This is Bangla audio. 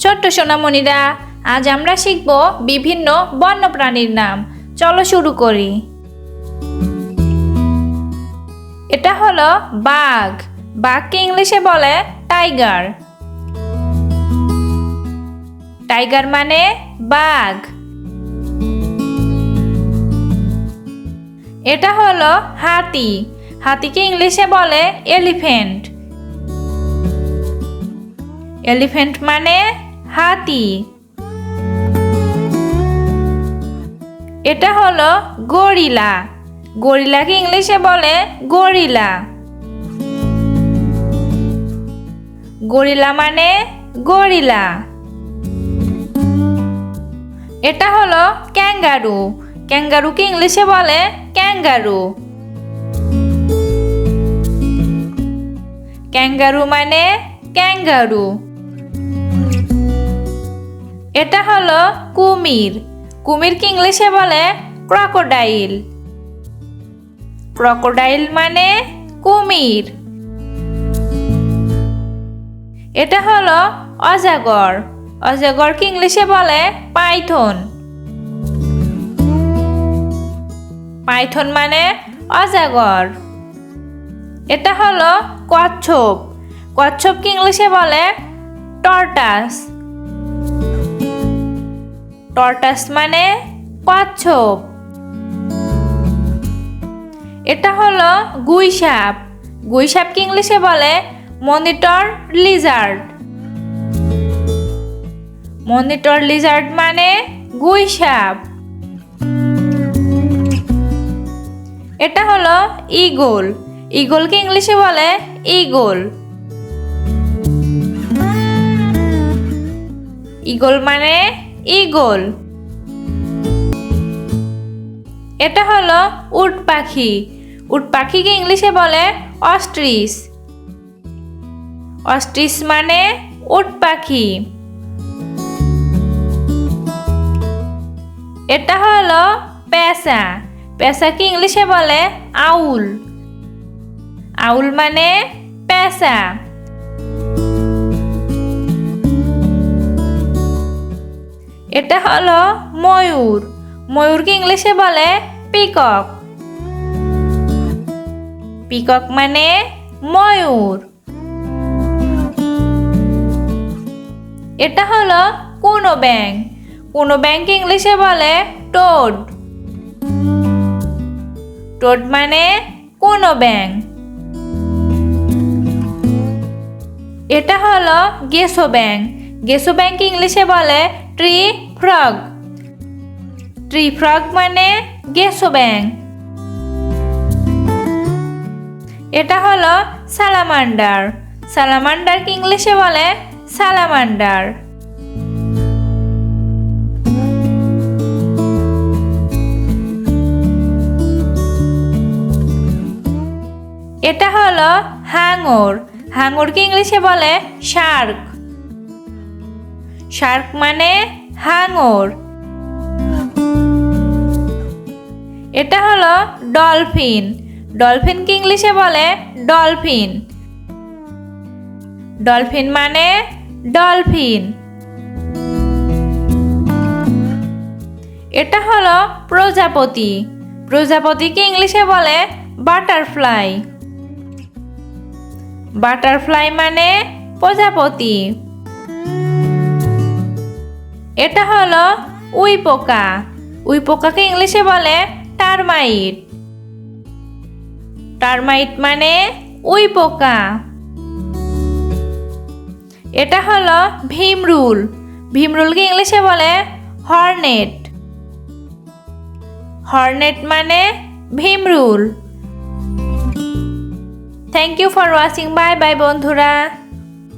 ছোট্ট সোনামণিরা, আজ আমরা শিখব বিভিন্ন বন্যপ্রাণীর নাম। চলো শুরু করি। এটা হলো বাঘ। বাঘকে ইংলিশে বলে টাইগার। টাইগার মানে বাঘ। এটা হলো হাতি। হাতিকে ইংলিশে বলে এলিফ্যান্ট। এলিফ্যান্ট মানে হাতি। এটা হলো গরিলা। গরিলাকে ইংলিশে বলে গরিলা। গরিলা মানে গরিলা। এটা হলো ক্যাঙ্গারু। ক্যাঙ্গারুকে ইংলিশে বলে ক্যাঙ্গারু। ক্যাঙ্গারু মানে ক্যাঙ্গারু। এটা হলো কুমির। কুমিরকে ইংলিশে বলে ক্রকোডাইল। ক্রকোডাইল মানে কুমির। এটা হলো অজগর। অজগরকে ইংলিশে বলে পাইথন। পাইথন মানে অজগর। এটা হলো কচ্ছপ। কচ্ছপকে ইংলিশে বলে টর্টাস। টর্টাস মানে কচ্ছপ। এটা হলো গুইসাপ। গুইসাপকে ইংলিশে বলে মনিটর লিজার্ড। মনিটর লিজার্ড মানে গুইসাপ। এটা হলো ঈগল। ঈগলকে ইংলিশে বলে ঈগল। ঈগল মানে ঈগল। এটা হলো উট পাখি। উট পাখিকে ইংলিশে বলে অস্ট্রিচ। অস্ট্রিচ মানে উট পাখি। এটা হলো পেঁচা। পেঁচাকে ইংলিশে বলে আউল। আউল মানে পেঁচা। এটা হলো ময়ূর। ময়ূরকে ইংলিশে বলে পিকক। পিকক মানে ময়ূর। এটা হলো কোনো ব্যাঙ। কোনো ব্যাঙকে ইংলিশে বলে টোড। টোড মানে কোনো ব্যাঙ। এটা হলো গেসো ব্যাঙ। গেসো ব্যাঙকে ইংলিশে বলে ট্রি ফ্রগ। ট্রি ফ্রগ মানে গেসো ব্যাঙ। এটা হলো সালামান্ডার। সালামান্ডারকে ইংলিশে বলে সালামান্ডার। এটা হলো হাঙর। হাঙরকে ইংলিশে বলে শার্ক। শার্ক মানে হাঙর। এটা হলো ডলফিন। ডলফিনকে ইংলিশে বলে ডলফিন। ডলফিন মানে ডলফিন। এটা হলো প্রজাপতি। প্রজাপতিকে ইংলিশে বলে বাটারফ্লাই। বাটারফ্লাই মানে প্রজাপতি। এটা হলো উই পোকা। উই পোকাকে ইংলিশে বলে টারমাইট। টারমাইট মানে উই পোকা। এটা হলো ভীমরুল। ভীমরুলকে ইংলিশে বলে হর্নেট। হর্নেট মানে ভীমরুল। Thank you for watching. Bye bye বন্ধুরা।